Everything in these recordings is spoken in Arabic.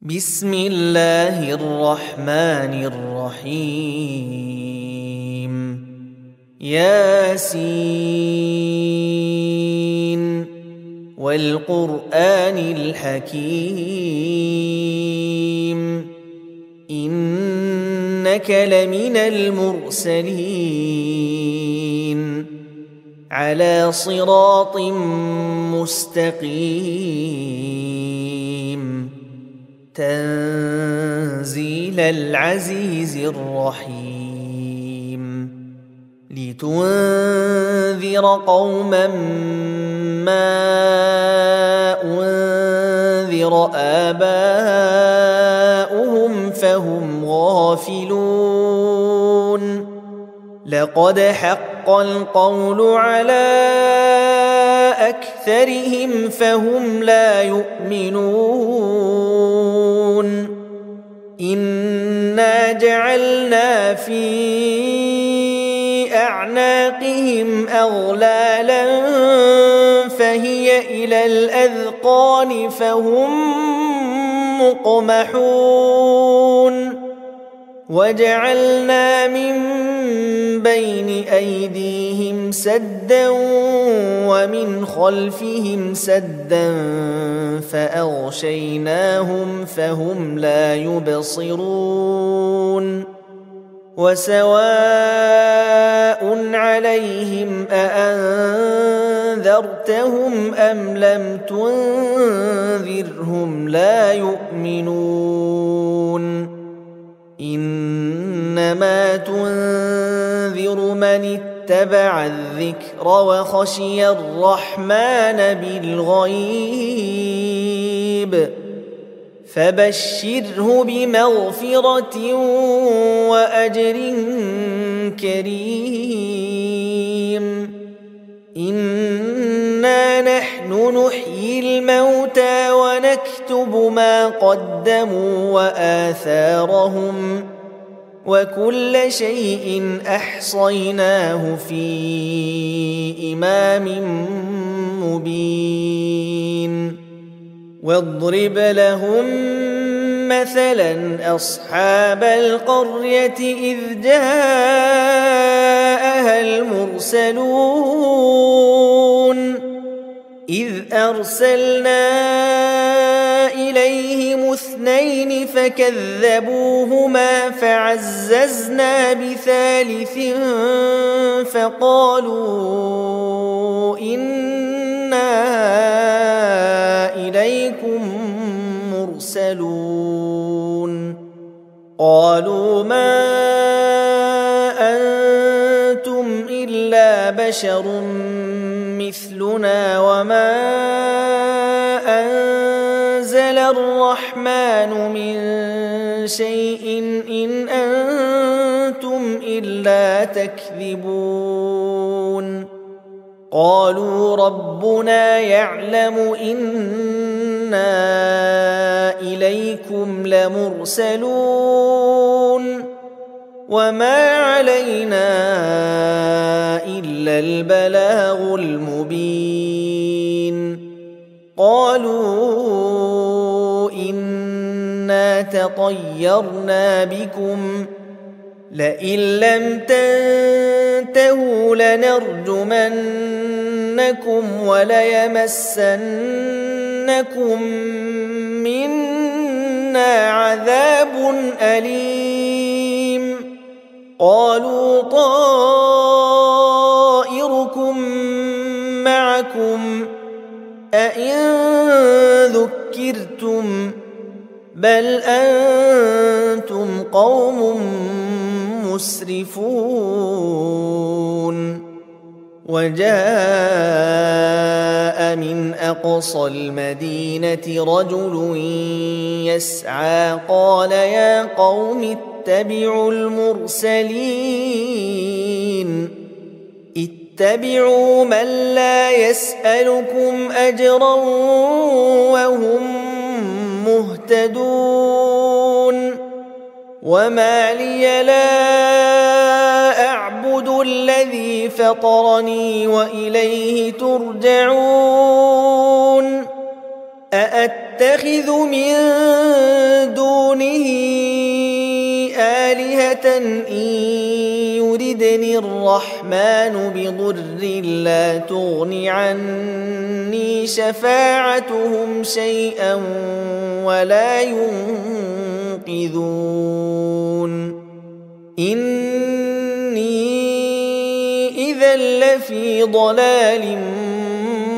بسم الله الرحمن الرحيم ياسين والقرآن الحكيم إنك لمن المرسلين على صراط مستقيم تنزيل العزيز الرحيم لتنذر قوما ما أنذر آباؤهم فهم غافلون لقد حق القول على أكثرهم فهم لا يؤمنون إنا جعلنا في أعناقهم أغلالا فهي إلى الأذقان فهم مقمحون وجعلنا من بين أيديهم سدا ومن خلفهم سدا فأغشيناهم فهم لا يبصرون وسواء عليهم أأنذرتهم أم لم تنذرهم لا يؤمنون إنما تنذر من اتبع الذكر وخشي الرحمن بالغيب فبشره بمغفرة وأجر كريم إنا نحن نحيي الموتى ونكتب ما قدموا وآثارهم وكل شيء أحصيناه في إمام مبين واضرب لهم مثلا أصحاب القرية إذ جاءها المرسلون إذ أرسلنا إليهم اثنين فكذبوهما فعززنا بثالث فقالوا إنا إليكم مرسلون قالوا ما أنتم إلا بشر مثلنا وما أنزل الرحمن من شيء إن أنتم إلا تكذبون قالوا ربنا يعلم إنا إليكم لمرسلون وما علينا إلا البلاغ المبين قالوا إنا تطيرنا بكم لئن لم تنتهوا لنرجمنكم وليمسنكم منا عذاب أليم قالوا طائركم معكم أئن ذكرتم بل أنتم قوم مسرفون وجاء من أقصى المدينة رجل يسعى قال يا قوم اتبعوا المرسلين اتبعوا من لا يسألكم أجرا وهم مهتدون وما لي لا أعبد الذي فطرني وإليه ترجعون أأتخذ من آلهة إن يردني الرحمن بضر لا تغن عني شفاعتهم شيئا ولا ينقذون إني إذا لفي ضلال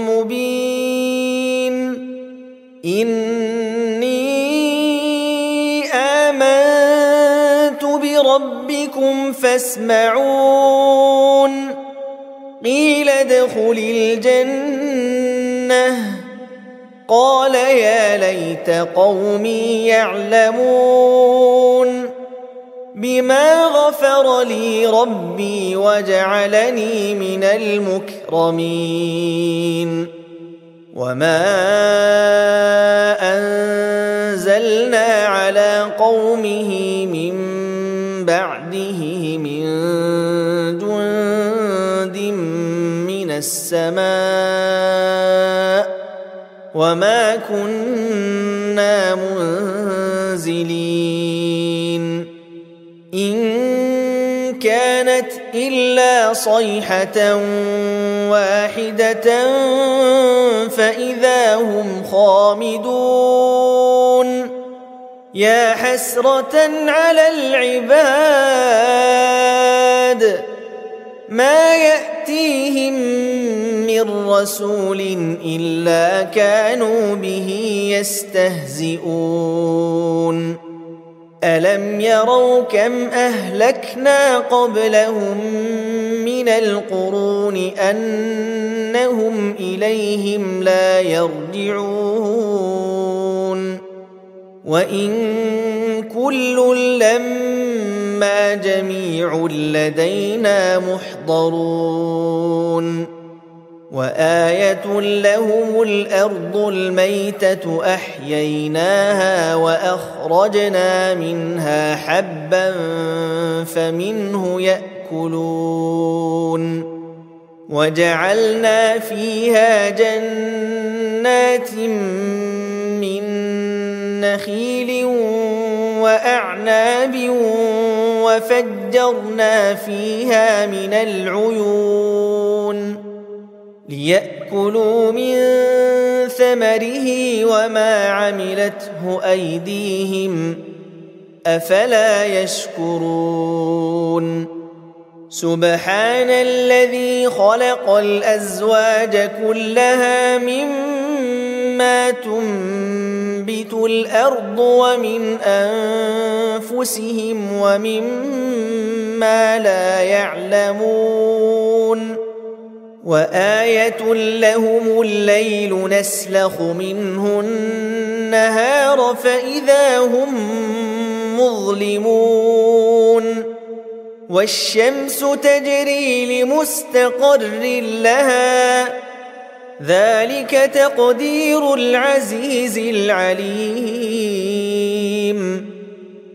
مبين إني آمنت بربكم فاسمعون قيل ادخل الجنة قال يا ليت قومي يعلمون بما غفر لي ربي وجعلني من المكرمين وما أنزلنا على قومه من بعده من جند من السماء وما كنا منزلين إن كانت إلا صيحة واحدة فإذا هم خامدون يا حسرة على العباد ما يأتيهم من رسول إلا كانوا به يستهزئون ألم يروا كم أهلكنا قبلهم من القرون أنهم إليهم لا يرجعون وإن كل لما جميع لدينا محضرون وآية لهم الأرض الميتة أحييناها وأخرجنا منها حبا فمنه يأكلون وجعلنا فيها جنات من نخيل وأعناب وفجرنا فيها من العيون ليأكلوا من ثمره وما عملته أيديهم أفلا يشكرون سبحان الذي خلق الأزواج كلها مما تنبت الأرض ومن أنفسهم ومما لا يعلمون وآية لهم الليل نسلخ منه النهار فإذا هم مظلمون والشمس تجري لمستقر لها ذلك تقدير العزيز العليم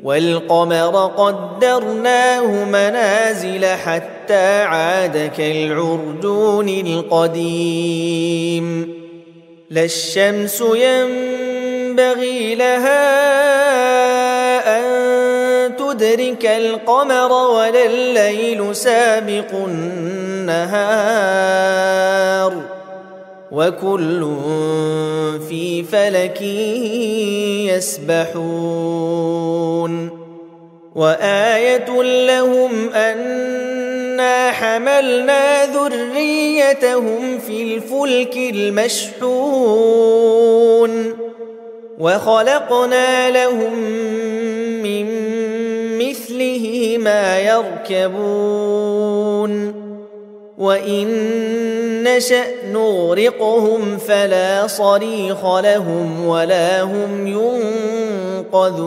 والقمر قدرناه منازل حتى عاد كالعرجون القديم لا الشمس ينبغي لها أن تدرك القمر ولا الليل سابق النهار وكل في فلك يسبحون وآية لهم أنا حملنا ذريتهم في الفلك المشحون وخلقنا لهم من مثله ما يركبون وإن نشأ نغرقهم فلا صريخ لهم ولا هم ينقذون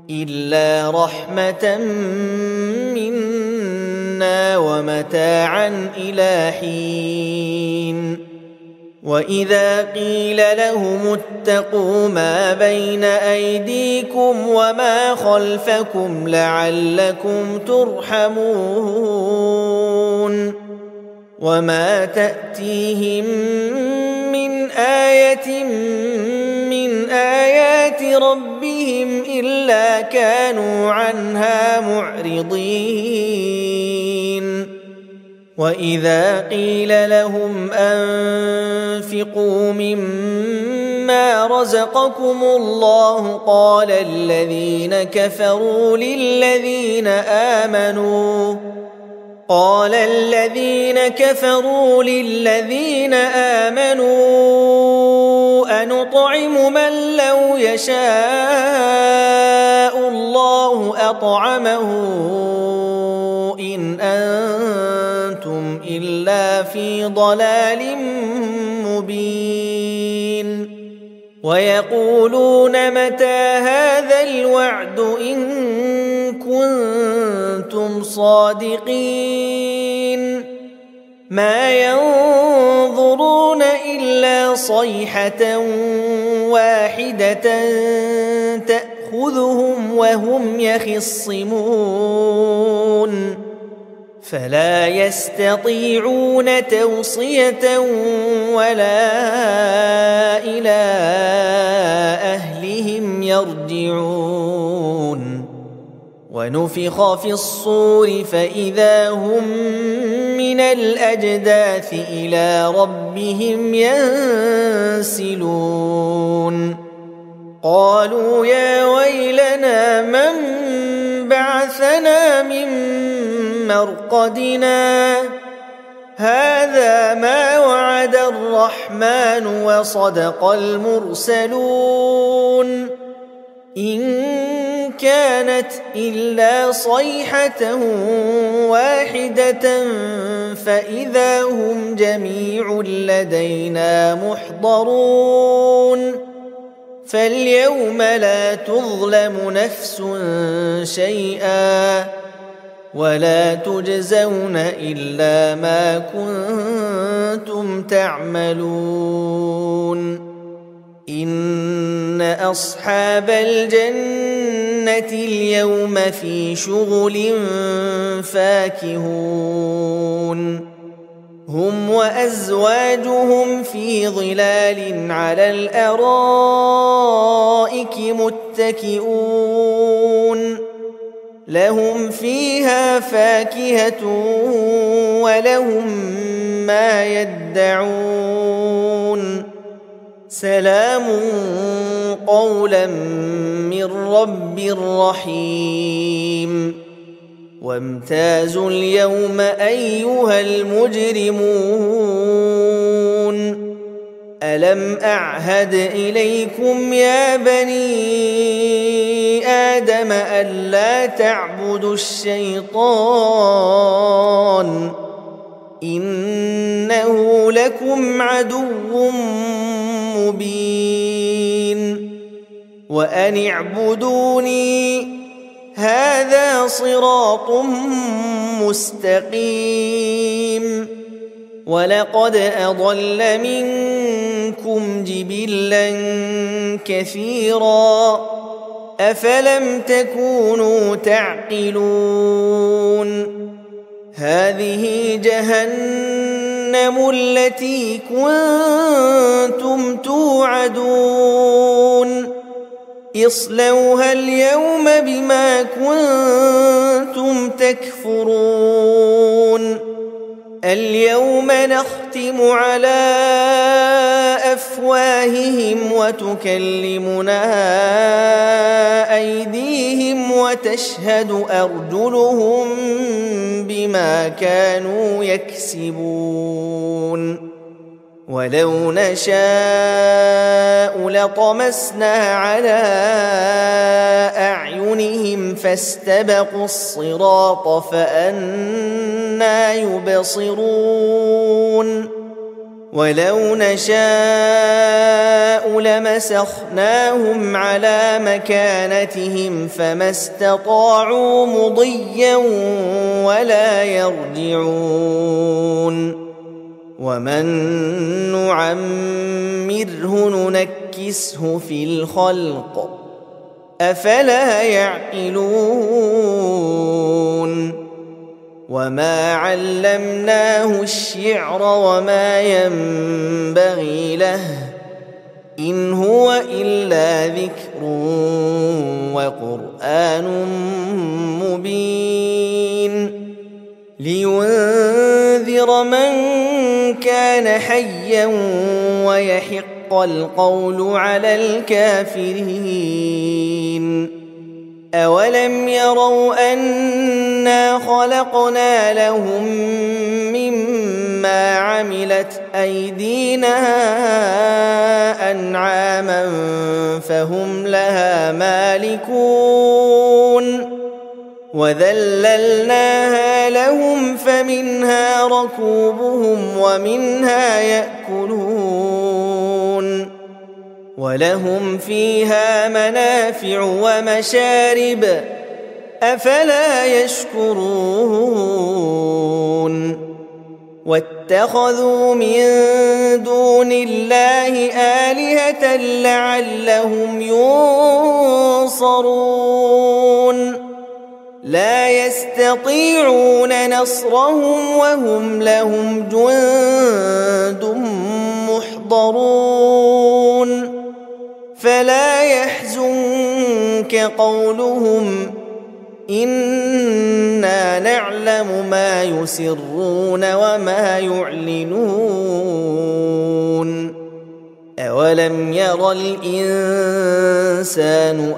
إلا رحمة منا ومتاعا إلى حين وإذا قيل لهم اتقوا ما بين أيديكم وما خلفكم لعلكم ترحمون وما تأتيهم من آية من آيات ربهم ربهم إلا كانوا عنها معرضين وإذا قيل لهم أنفقوا مما رزقكم الله قال الذين كفروا للذين آمنوا أنطعم من لو يشاء الله أطعمه إن أنتم إلا في ضلال مبين ويقولون متى هذا الوعد إن كنتم صادقين ما ينظرون إلا صيحة واحدة تأخذهم وهم يخصمون فلا يستطيعون توصية ولا إلى أهلهم يرجعون ونفخ في الصور فإذا هم من الأجداث إلى ربهم ينسلون قالوا يا ويلنا من بعثنا من مرقدنا هذا ما وعد الرحمن وصدق المرسلون إن كانت إلا صيحة واحدة فإذا هم جميع لدينا محضرون فاليوم لا تظلم نفس شيئا ولا تجزون إلا ما كنتم تعملون إن أصحاب الجنة اليوم في شغل فاكهون هم وأزواجهم في ظلال على الأرائك متكئون لهم فيها فاكهة ولهم ما يدعون سلام قولا من رب رحيم وامتازوا اليوم أيها المجرمون ألم أعهد إليكم يا بني آدم ألا تعبدوا الشيطان إنه لكم عدو مبين وأن اعبدوني هذا صراط مستقيم ولقد أضل منكم جبلا كثيرا أفلم تكونوا تعقلون هذه جهنم التي كنتم توعدون اصلوها اليوم بما كنتم تكفرون اليوم نختم على أفواههم وتكلمنا أيديهم وتشهد أرجلهم بما كانوا يكسبون ولو نشاء لطمسنا على أعينهم فاستبقوا الصراط فأنى يبصرون ولو نشاء لمسخناهم على مكانتهم فما استطاعوا مضيا ولا يرجعون ومن نعمره ننكسه في الخلق أفلا يعقلون وما علمناه الشعر وما ينبغي له إن هو إلا ذكر حيا ويحق القول على الكافرين أولم يروا أنا خلقنا لهم مما عملت أيدينا أنعاما فهم لها مالكون وذللناها لهم فمنها ركوبهم ومنها يأكلون ولهم فيها منافع ومشارب أفلا يشكرون واتخذوا من دون الله آلهة لعلهم ينصرون لا يستطيعون نصرهم وهم لهم جند محضرون فلا يحزنك قولهم إنا نعلم ما يسرون وما يعلنون أولم ير الإنسان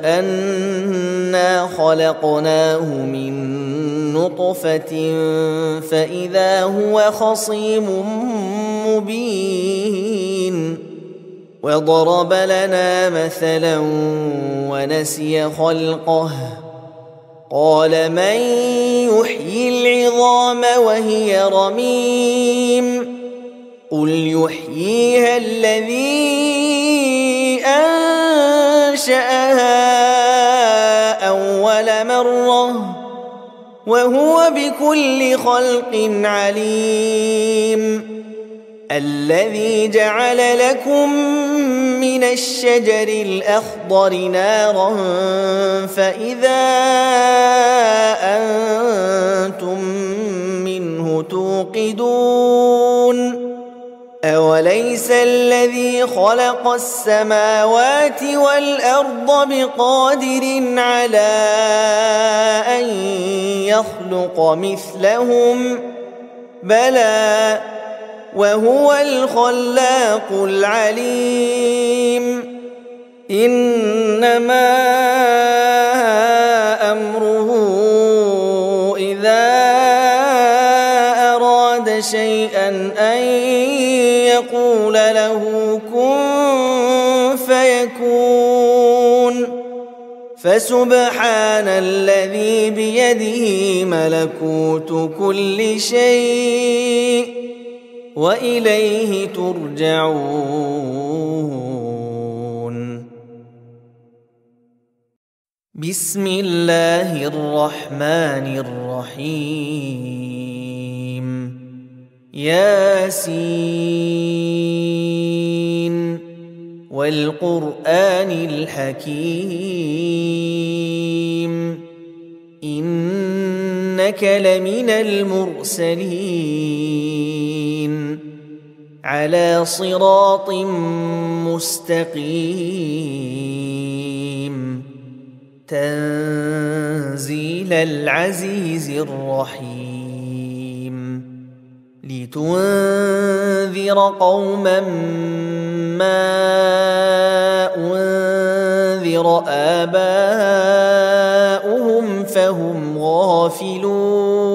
أنا خلقناه من نطفة فإذا هو خصيم مبين وضرب لنا مثلا ونسي خلقه قال من يحيي العظام وهي رميم قل يحييها الذي أنشأها أول مرة وهو بكل خلق عليم الذي جعل لكم من الشجر الأخضر نارا فإذا أنتم منه توقدون أوليس الذي خلق السماوات والأرض بقادر على أن يخلق مثلهم بلى وهو الخلاق العليم إنما أمره إذا أراد شيئا أن يقول له كن فيكون فسبحان الذي بيده ملكوت كل شيء وإليه ترجعون بسم الله الرحمن الرحيم ياسين والقرآن الحكيم إنك لمن المرسلين على صراط مستقيم تنزيل العزيز الرحيم لتنذر قوما ما أنذر آباؤهم فهم غافلون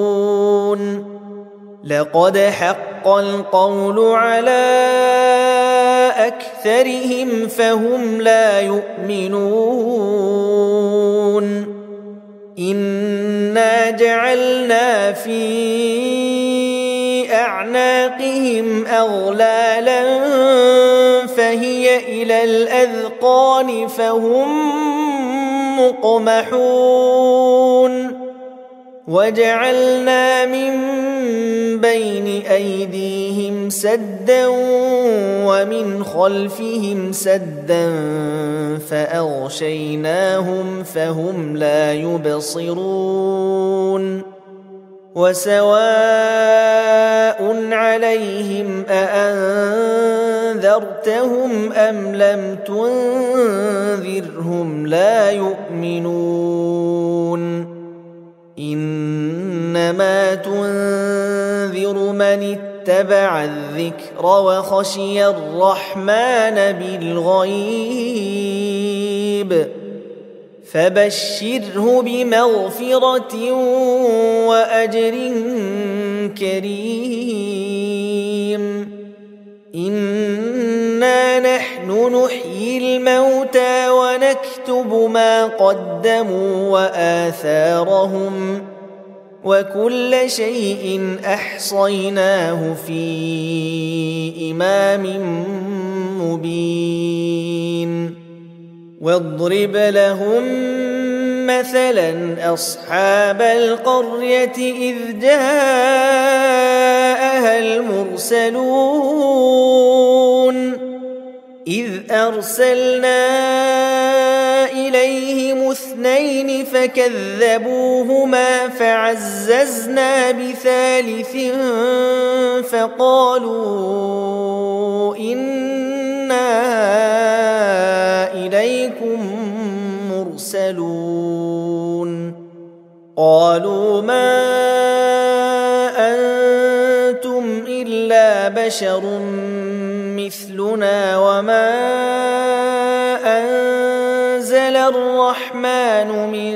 لقد حق القول على أكثرهم فهم لا يؤمنون إنا جعلنا في أعناقهم أغلالا فهي إلى الأذقان فهم مقمحون وجعلنا من بين أيديهم سدا ومن خلفهم سدا فأغشيناهم فهم لا يبصرون وسواء عليهم أأنذرتهم أم لم تنذرهم لا يؤمنون إنما تنذر من اتبع الذكر وخشي الرحمن بالغيب فبشره بمغفرة وأجر كريم إنا نحن نحيي الموتى ونكتب ما قدموا وآثارهم وكل شيء أحصيناه في إمام مبين واضرب لهم مثلا أصحاب القرية إذ جاءها المرسلون إذ أرسلنا إليهم 2 فكذبوهما فعززنا بثالث فقالوا إنا إليكم مرسلون قالوا ما أنتم إلا بشر مثلنا وما أنزل الرحمن من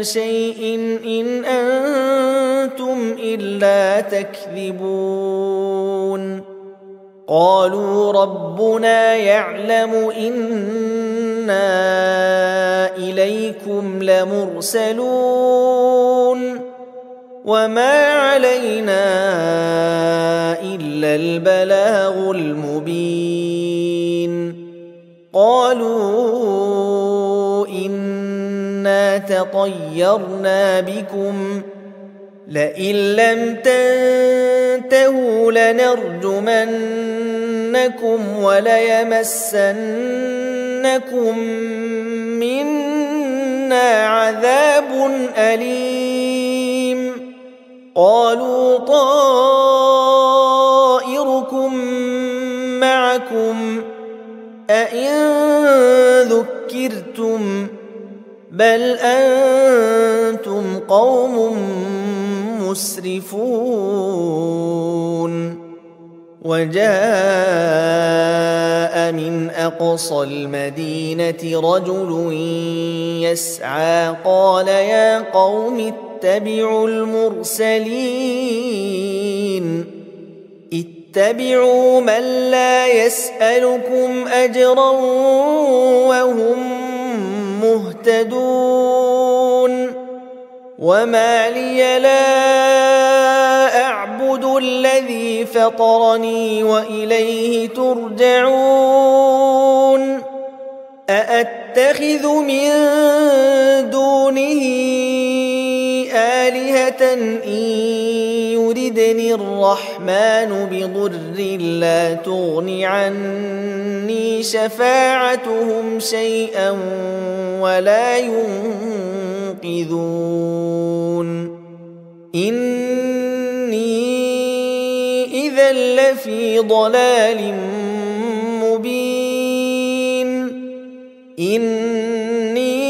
شيء إن أنتم إلا تكذبون قالوا ربنا يعلم إنا إليكم لمرسلون وما علينا إلا البلاغ المبين قالوا إنا تطيرنا بكم لئن لم تنتهوا لنرجمنكم وليمسنكم منا عذاب أليم قالوا طائركم معكم أئن ذكرتم بل أنتم قوم مسرفون وجاء من أقصى المدينة رجل يسعى قال يا قوم اتبعوا المرسلين اتبعوا من لا يسألكم أجرا وهم مهتدون وما لي لا أعبد الذي فطرني وإليه ترجعون أأتخذ من دونه آلهة إن يردني الرحمن بضر لا تغن عني شفاعتهم شيئا ولا ينقذون إني إذا لفي ضلال مبين إني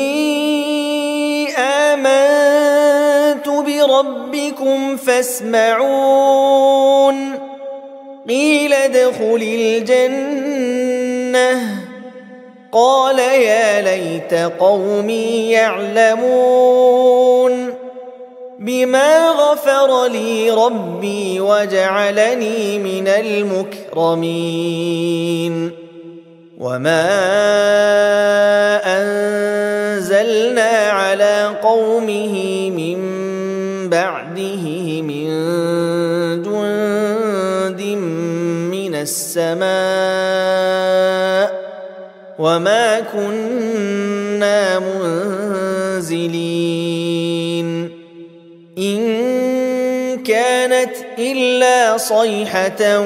آمنت بربكم فاسمعون قيل ادخل الجنة قال يا ليت قومي يعلمون بما غفر لي ربي وجعلني من المكرمين وما أنزلنا على قومه من بعده من جند من السماء وما كنا منزلين إن كانت إلا صيحة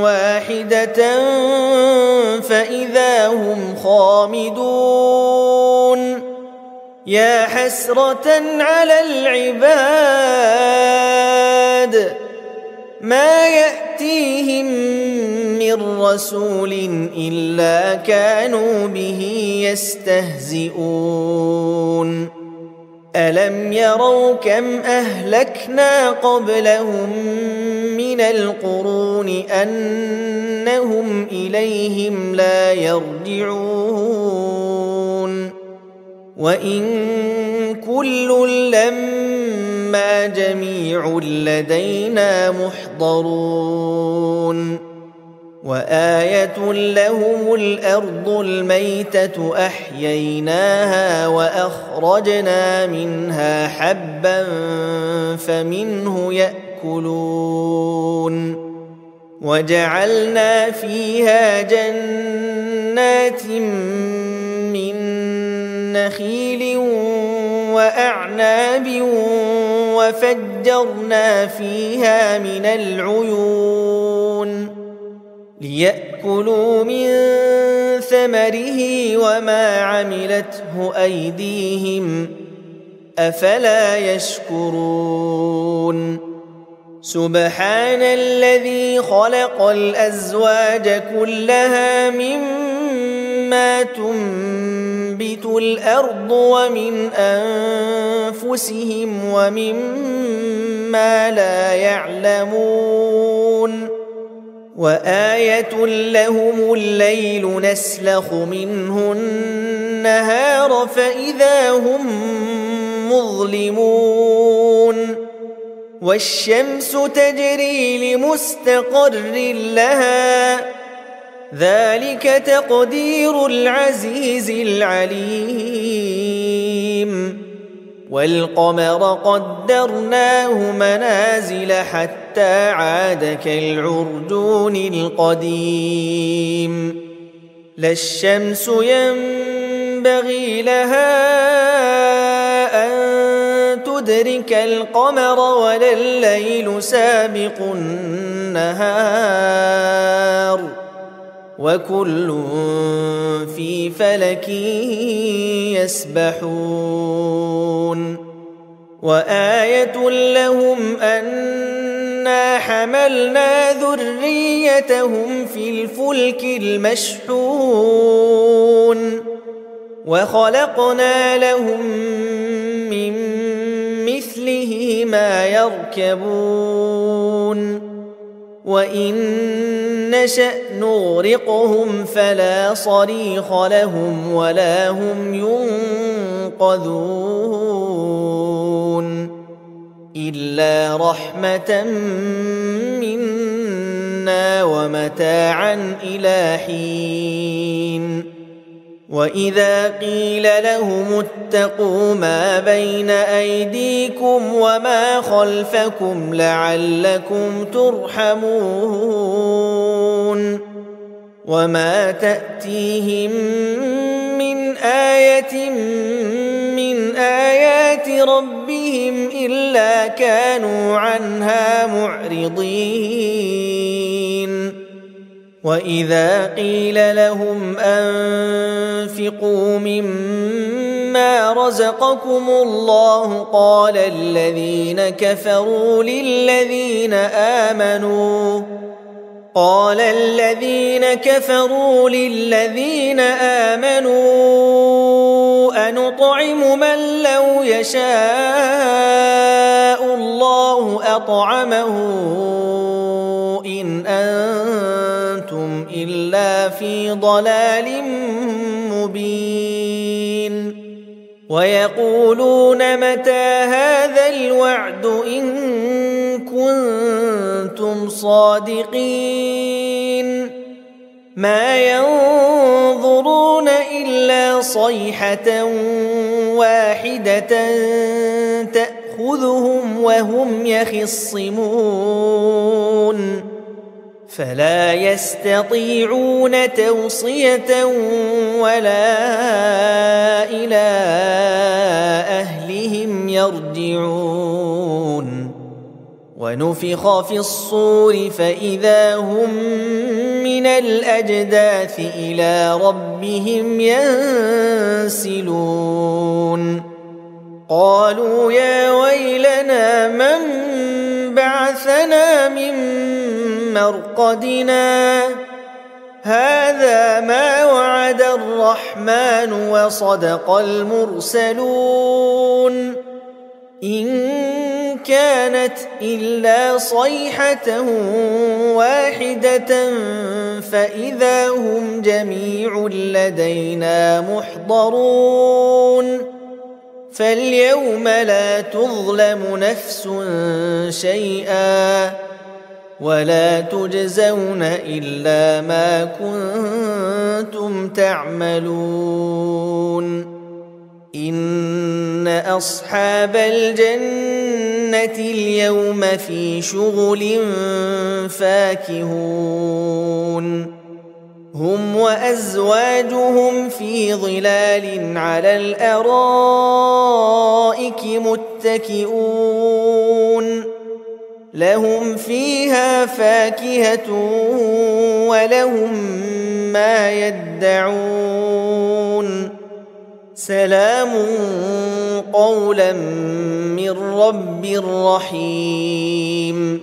واحدة فإذا هم خامدون يا حسرة على العباد ما يأتيهم من رسول إلا كانوا به يستهزئون ألم يروا كم أهلكنا قبلهم من القرون أنهم إليهم لا يرجعون وإن كل لما جميع لدينا محضرون وآية لهم الأرض الميتة أحييناها وأخرجنا منها حبا فمنه يأكلون وجعلنا فيها جنات من نخيل وأعناب وفجرنا فيها من العيون ليأكلوا من ثمره وما عملته أيديهم أفلا يشكرون سبحان الذي خلق الأزواج كلها مما تنبت الأرض ومن أنفسهم ومما لا يعلمون وآية لهم الليل نسلخ منه النهار فإذا هم مظلمون والشمس تجري لمستقر لها ذلك تقدير العزيز العليم والقمر قدرناه منازل حتى عاد كالعرجون القديم لا الشمس ينبغي لها أن تدرك القمر ولا الليل سابق النهار وكل في فلك يسبحون وآية لهم أنا حملنا ذريتهم في الفلك المشحون وخلقنا لهم من مثله ما يركبون وإن نشأ نغرقهم فلا صريخ لهم ولا هم ينقذون إلا رحمة منا ومتاعا إلى حين وإذا قيل لهم اتقوا ما بين أيديكم وما خلفكم لعلكم ترحمون وما تأتيهم من آية من آيات ربهم إلا كانوا عنها معرضين وإذا قيل لهم أنفقوا مما رزقكم الله قال الذين كفروا للذين آمنوا أنطعم من لو يشاء الله أطعمه إن أنتم إلا في ضلال مبين ويقولون متى هذا الوعد إن كنتم صادقين ما ينظرون إلا صيحة واحدة تأخذهم وهم يخصمون فلا يستطيعون توصية ولا إلى أهلهم يرجعون ونفخ في الصور فإذا هم من الأجداث إلى ربهم ينسلون قالوا يا ويلنا من بعثنا من مرقدنا هذا ما وعد الرحمن وصدق المرسلون إن كانت إلا صيحة واحدة فإذا هم جميع لدينا محضرون فاليوم لا تظلم نفس شيئا ولا تجزون إلا ما كنتم تعملون إن أصحاب الجنة اليوم في شغل فاكهون هم وأزواجهم في ظلال على الأرائك متكئون لهم فيها فاكهة ولهم ما يدعون سلام قولا من رب رحيم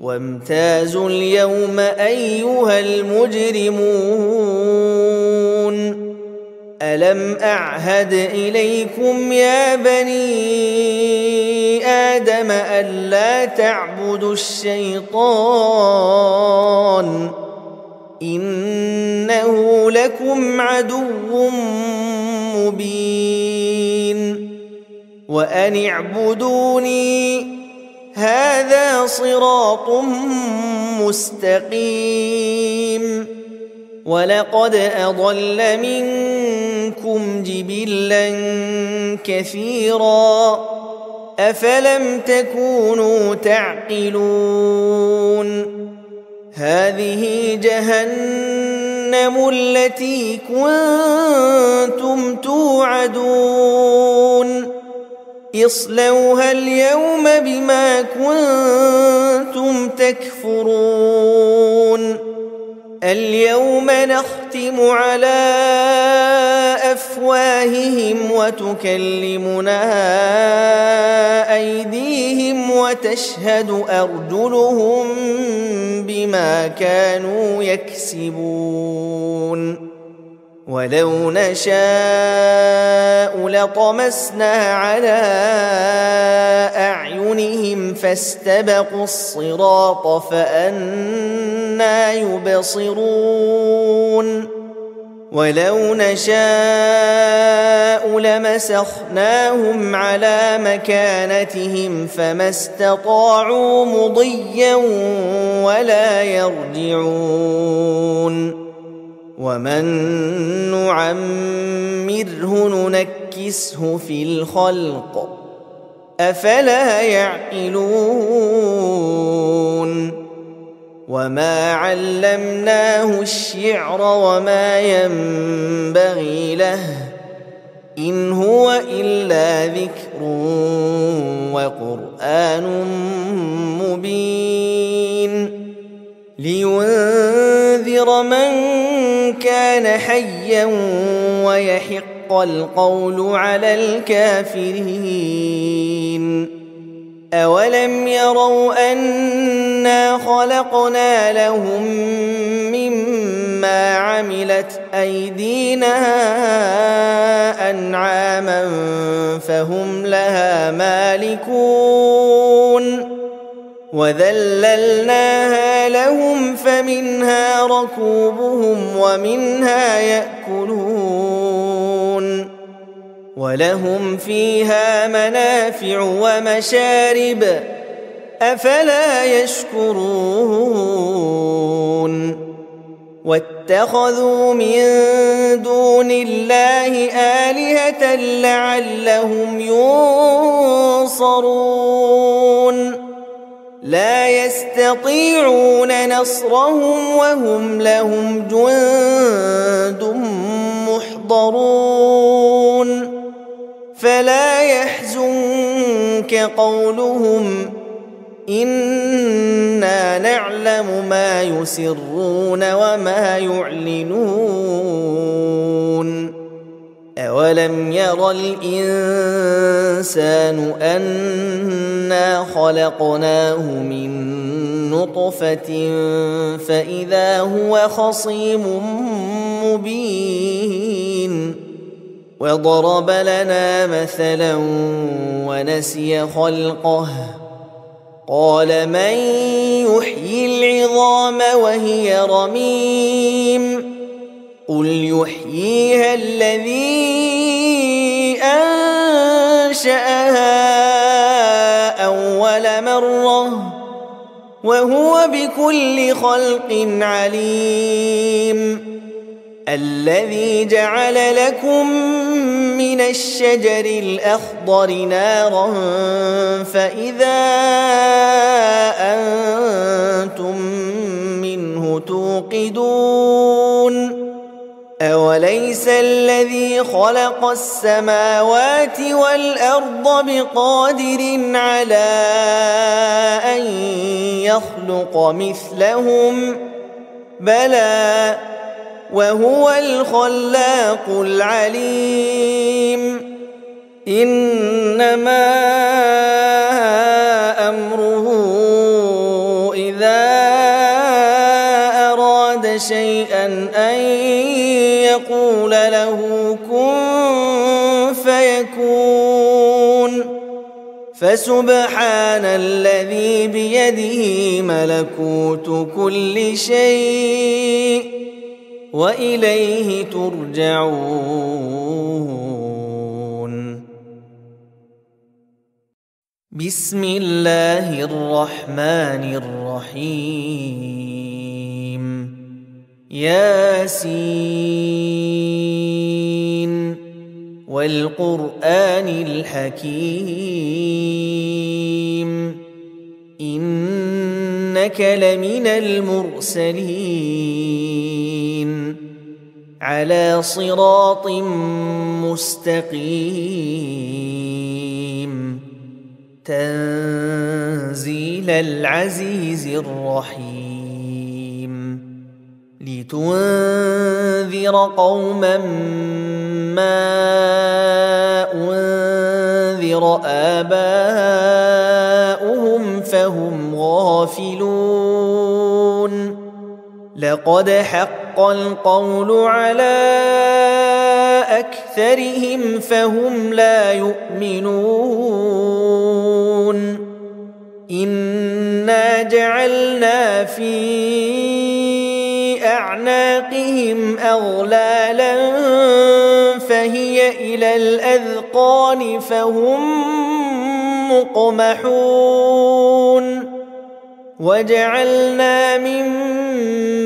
وامتازوا اليوم أيها المجرمون ألم أعهد إليكم يا بني آدم ألا تعبدوا الشيطان إنه لكم عدو مبين وأن اعبدوني هذا صراط مستقيم ولقد أضل منكم جبلا كثيرا أفلم تكونوا تعقلون هذه جهنم التي كنتم توعدون اصلوها اليوم بما كنتم تكفرون اليوم نختم على أفواههم وتكلمنا أيديهم وتشهد أرجلهم بما كانوا يكسبون ولو نشاء لطمسنا على أعينهم فاستبقوا الصراط فأنى يبصرون ولو نشاء لمسخناهم على مكانتهم فما استطاعوا مضيا ولا يرجعون ومن نعمره ننكسه في الخلق أفلا يعقلون وما علمناه الشعر وما ينبغي له إن هو إلا ذكر وقرآن مبين لينذر من كان حيا ويحق القول على الكافرين أولم يروا أنا خلقنا لهم مما عملت أيدينا أنعاما فهم لها مالكون وذللناها لهم فمنها ركوبهم ومنها يأكلون ولهم فيها منافع ومشارب أفلا يشكرون واتخذوا من دون الله آلهة لعلهم ينصرون لا يستطيعون نصرهم وهم لهم جند محضرون فلا يحزنك قولهم إنا نعلم ما يسرون وما يعلنون أولم ير الإنسان أنا خلقناه من نطفة فإذا هو خصيم مبين وضرب لنا مثلا ونسي خلقه قال من يحيي العظام وهي رميم قل يحييها الذي أنشأها أول مرة وهو بكل خلق عليم الذي جعل لكم من الشجر الأخضر نارا فإذا أنتم منه توقدون أوليس الذي خلق السماوات والأرض بقادر على أن يخلق مثلهم بلى وهو الخلاق العليم إنما أمره إذا أراد شيئا أن يقول له كن فيكون فسبحان الذي بيده ملكوت كل شيء وإليه ترجعون بسم الله الرحمن الرحيم ياسين والقرآن الحكيم إنك لمن المرسلين على صراط مستقيم تنزيل العزيز الرحيم لتنذر قوما ما أنذر آباؤهم فهم غافلون لقد حق القول على أكثرهم فهم لا يؤمنون إنا جعلنا في أعناقهم أغلالا فهي إلى الأذقان فهم مقمحون وجعلنا من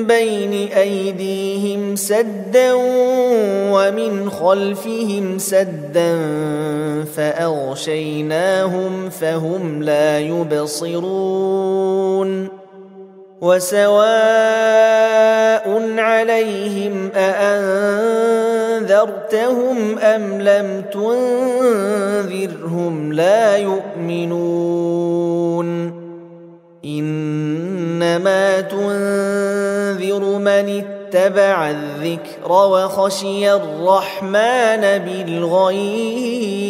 بين أيديهم سدا ومن خلفهم سدا فأغشيناهم فهم لا يبصرون وسواء عليهم أأنذرتهم أم لم تنذرهم لا يؤمنون إنما تنذر من اتبع الذكر وخشي الرحمن بالغيب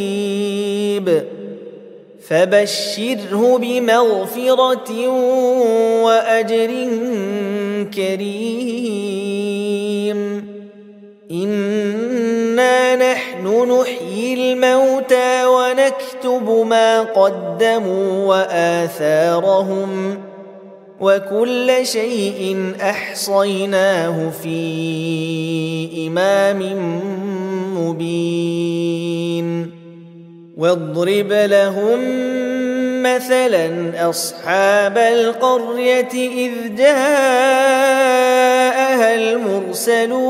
فبشره بمغفرة وأجر كريم إنا نحن نحيي الموتى ونكتب ما قدموا وآثارهم وكل شيء أحصيناه في إمام مبين واضرب لهم مثلا أصحاب القرية إذ جاءها المرسلون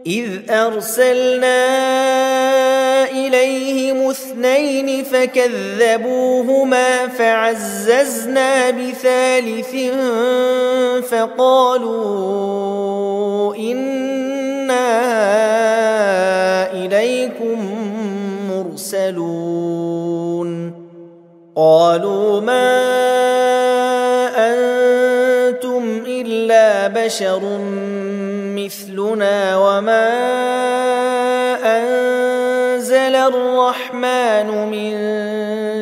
إذ أرسلنا إليهم اثنين فكذبوهما فعززنا بثالث فقالوا إنا إليكم مرسلون قالوا ما أنتم إلا بشر مثلنا ربنا وما أنزل الرحمن من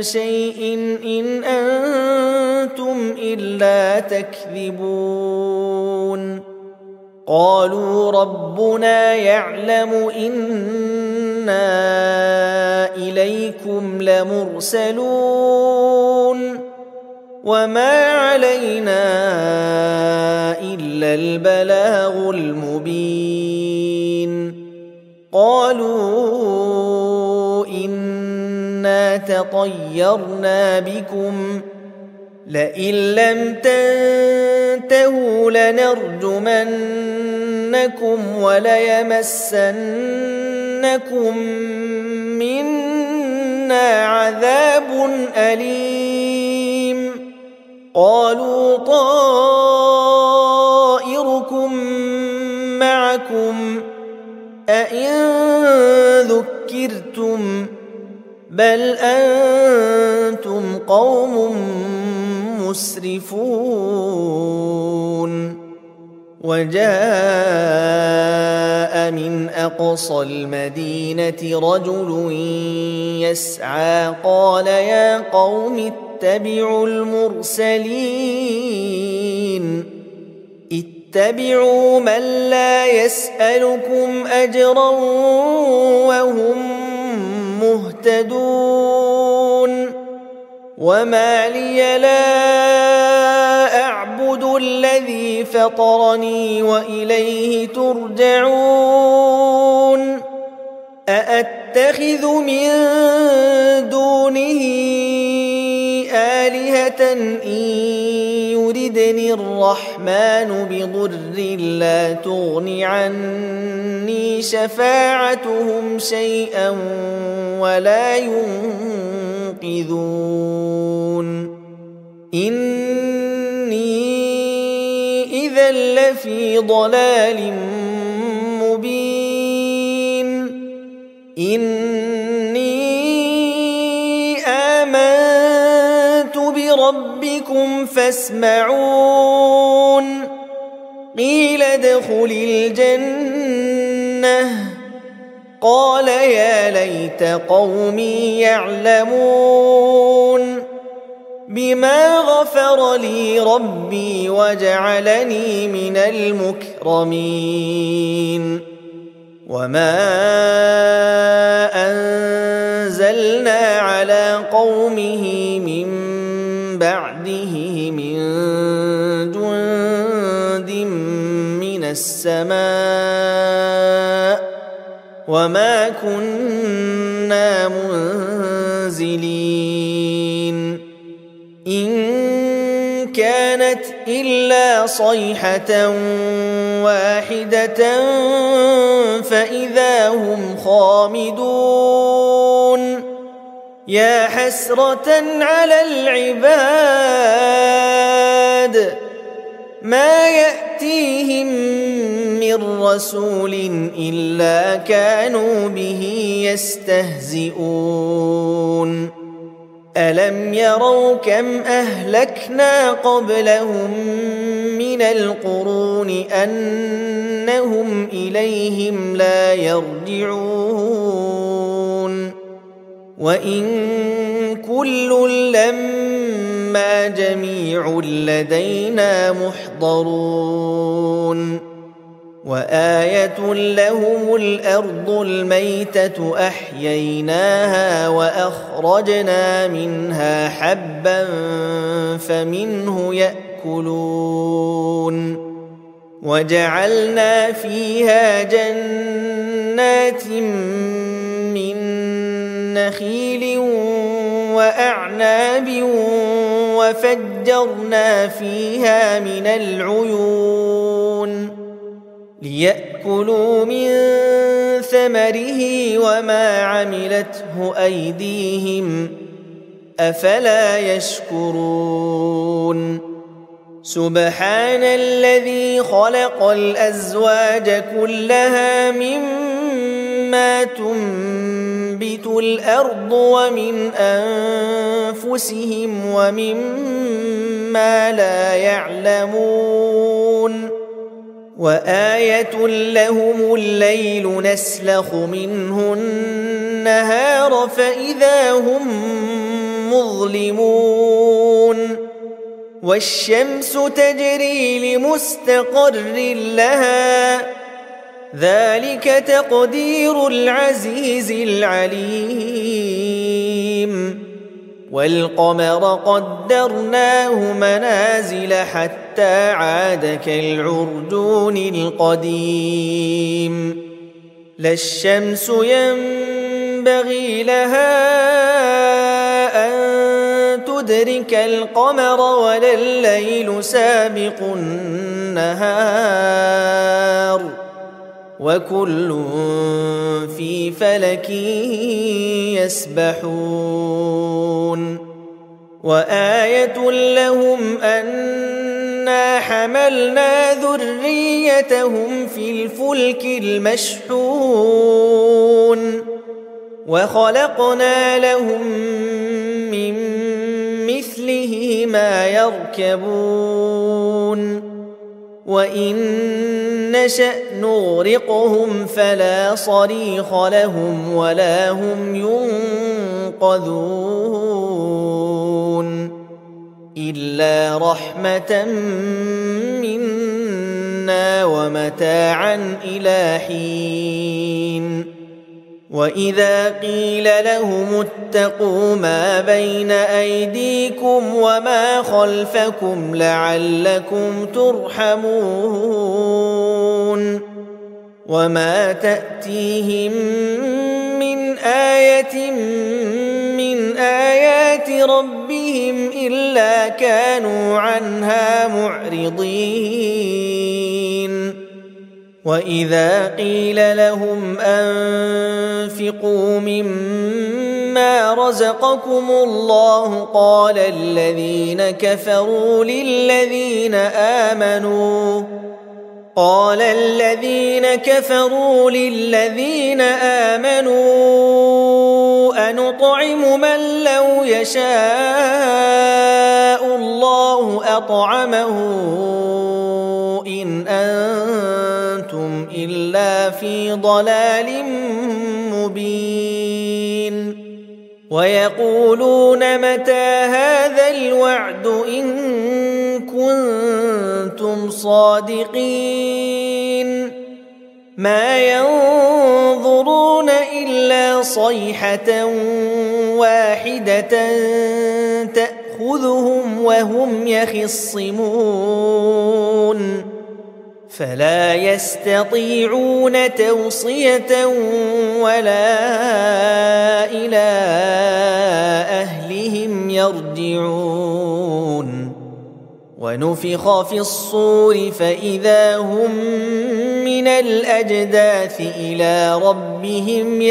شيء إن أنتم إلا تكذبون قالوا ربنا يعلم إنا إليكم لمرسلون وما علينا إلا البلاغ المبين قالوا إنا تطيرنا بكم لئن لم تنتهوا لنرجمنكم وليمسنكم منا عذاب أليم قالوا طائركم معكم أئن ذكرتم بل أنتم قوم مسرفون وجاء من أقصى المدينة رجل يسعى قال يا قوم اتبعوا المرسلين اتبعوا من لا يسألكم أجرا وهم مهتدون وما لي لا أعبد الذي فطرني وإليه ترجعون أأتخذ من دونه آلهة إن يردني الرحمن بضر لا تغن عني شفاعتهم شيئا ولا ينقذون إني إذا لفي ضلال مبين إني آمنت بربكم فاسمعون قيل ادخل الجنة قال يا ليت قومي يعلمون بما غفر لي ربي وجعلني من المكرمين وما أنزلنا على قومه من بعده من جند من السماء وما كنا منزلين إن كانت إلا صيحة واحدة فإذا هم خامدون يا حسرة على العباد ما يأتيهم من رسول إلا كانوا به يستهزئون ألم يروا كم أهلكنا قبلهم من القرون أنهم إليهم لا يرجعون وإن كل لما جميع لدينا محضرون وآية لهم الأرض الميتة أحييناها وأخرجنا منها حبا فمنه يأكلون وجعلنا فيها جنات من نخيل وأعناب وفجرنا فيها من العيون ليأكلوا من ثمره وما عملته أيديهم أفلا يشكرون سبحان الذي خلق الأزواج كلها مما تنبت الأرض ومن أنفسهم ومما لا يعلمون وآية لهم الليل نسلخ منه النهار فإذا هم مظلمون والشمس تجري لمستقر لها ذلك تقدير العزيز العليم والقمر قدرناه منازل حتى عاد كالعرجون القديم لا الشمس ينبغي لها أن تدرك القمر ولا الليل سابق النهار وكل في فلك يسبحون وآية لهم أنا حملنا ذريتهم في الفلك المشحون وخلقنا لهم من مثله ما يركبون وإن نشأ نغرقهم فلا صريخ لهم ولا هم ينقذون إلا رحمة منا ومتاعا إلى حين وإذا قيل لهم اتقوا ما بين أيديكم وما خلفكم لعلكم ترحمون وما تأتيهم من آية من آيات ربهم إلا كانوا عنها معرضين وإذا قيل لهم أنفقوا مما رزقكم الله قال الذين كفروا للذين آمنوا أنطعم من لو يشاء الله أطعمه إن أنتم إلا في ضلال مبين ويقولون متى هذا الوعد إن كنتم صادقين ما ينظرون إلا صيحة واحدة تأخذهم وهم يخصمون فلا يستطيعون توصية ولا إلى أهلهم يرجعون ونفخ في الصور فإذا هم من الأجداث إلى ربهم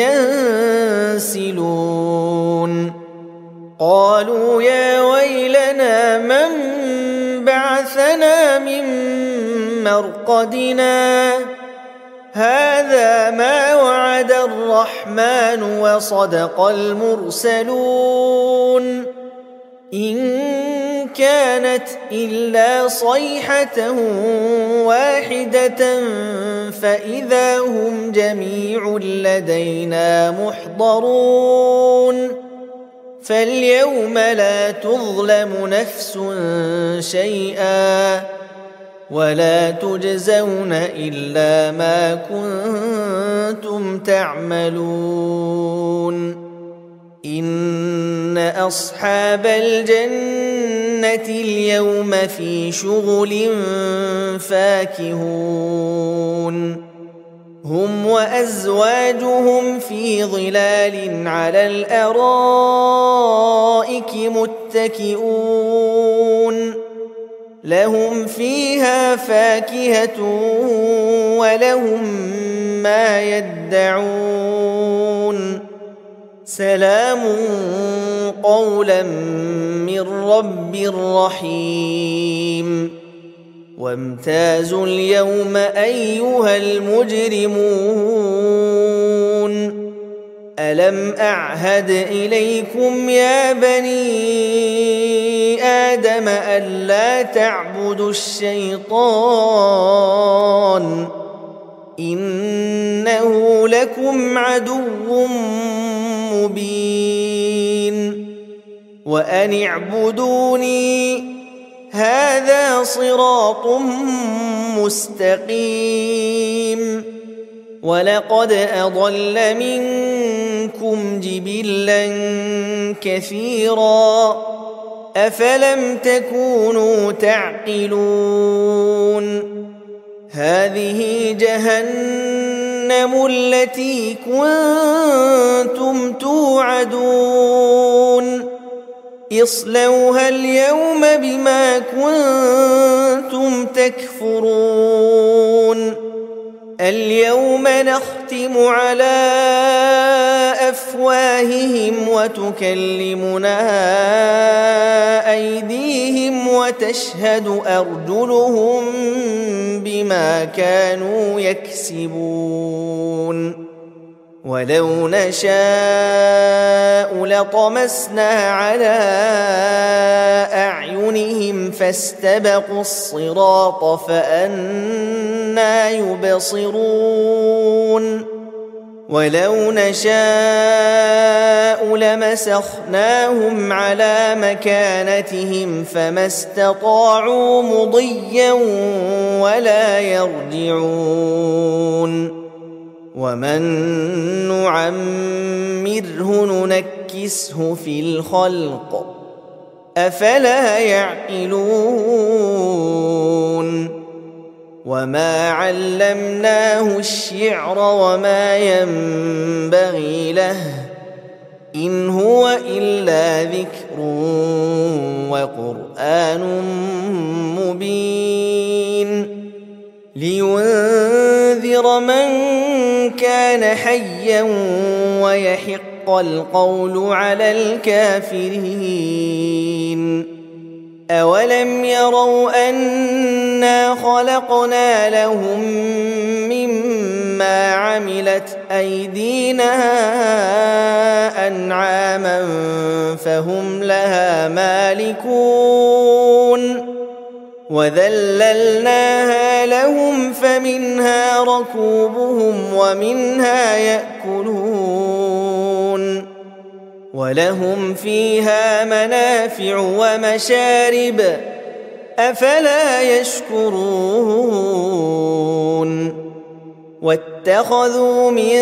ينسلون قالوا يا ويلنا من بعثنا من مرقدنا هذا ما وعد الرحمن وصدق المرسلون إن كانت إلا صيحة واحدة فإذا هم جميع لدينا محضرون فاليوم لا تظلم نفس شيئا ولا تجزون إلا ما كنتم تعملون إن أصحاب الجنة اليوم في شغل فاكهون هم وأزواجهم في ظلال على الأرائك متكئون لهم فيها فاكهة ولهم ما يدعون سلام قولا من رب رحيم وامتازوا اليوم أيها المجرمون ألم أعهد إليكم يا بني آدم ألا تعبدوا الشيطان إنه لكم عدو مبين وأن اعبدوني هذا صراط مستقيم ولقد أضل منكم جبلا كثيرا أفلم تكونوا تعقلون هذه جهنم التي كنتم توعدون اصلوها اليوم بما كنتم تكفرون اليوم نختم على أفواههم وتكلمنا أيديهم وتشهد أرجلهم بما كانوا يكسبون ولو نشاء لطمسنا على أعينهم فاستبقوا الصراط فأنى يبصرون ولو نشاء لمسخناهم على مكانتهم فما استطاعوا مضيا ولا يرجعون ومن نعمره ننكسه في الخلق أفلا يعقلون وما علمناه الشعر وما ينبغي له إن هو إلا ذكر وقرآن مبين لينذر من كان حيا ويحق القول على الكافرين أولم يروا أنا خلقنا لهم مما عملت أيدينا أنعاما فهم لها مالكون وذللناها لهم فمنها ركوبهم ومنها يأكلون ولهم فيها منافع ومشارب أفلا يشكرون واتخذوا من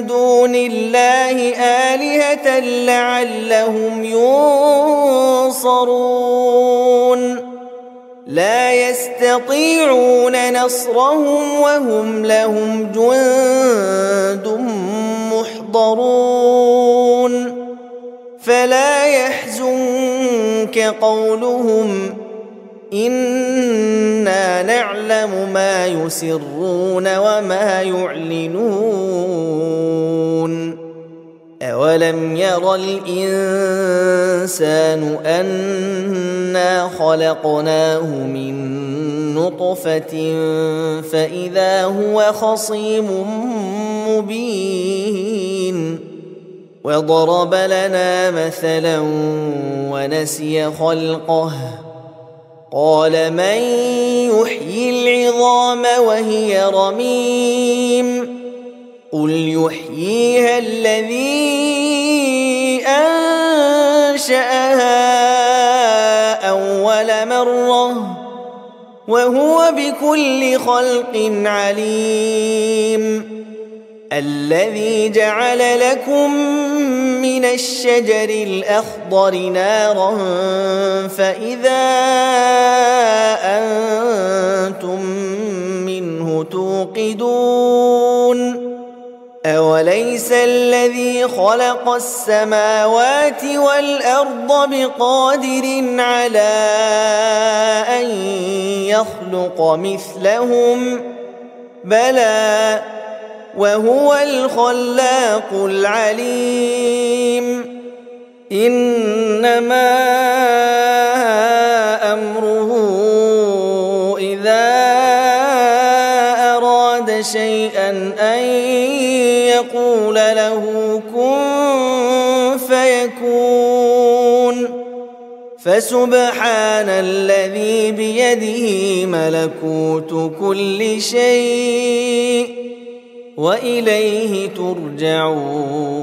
دون الله آلهة لعلهم ينصرون لا يستطيعون نصرهم وهم لهم جند محضرون فلا يحزنك قولهم إنا نعلم ما يسرون وما يعلنون أولم ير الإنسان أنا خلقناه من نطفة فإذا هو خصيم مبين وضرب لنا مثلا ونسي خلقه قال من يحيي العظام وهي رميم قل يحييها الذي أنشأها أول مرة وهو بكل خلق عليم الذي جعل لكم من الشجر الأخضر نارا فإذا أنتم منه توقدون أوليس الذي خلق السماوات والأرض بقادر على أن يخلق مثلهم بلى وهو الخلاق العليم إنما أمره إذا أراد شيئا أن يقول له كن فيكون. فسبحان الذي بيده ملكوت كل شيء وإليه ترجعون.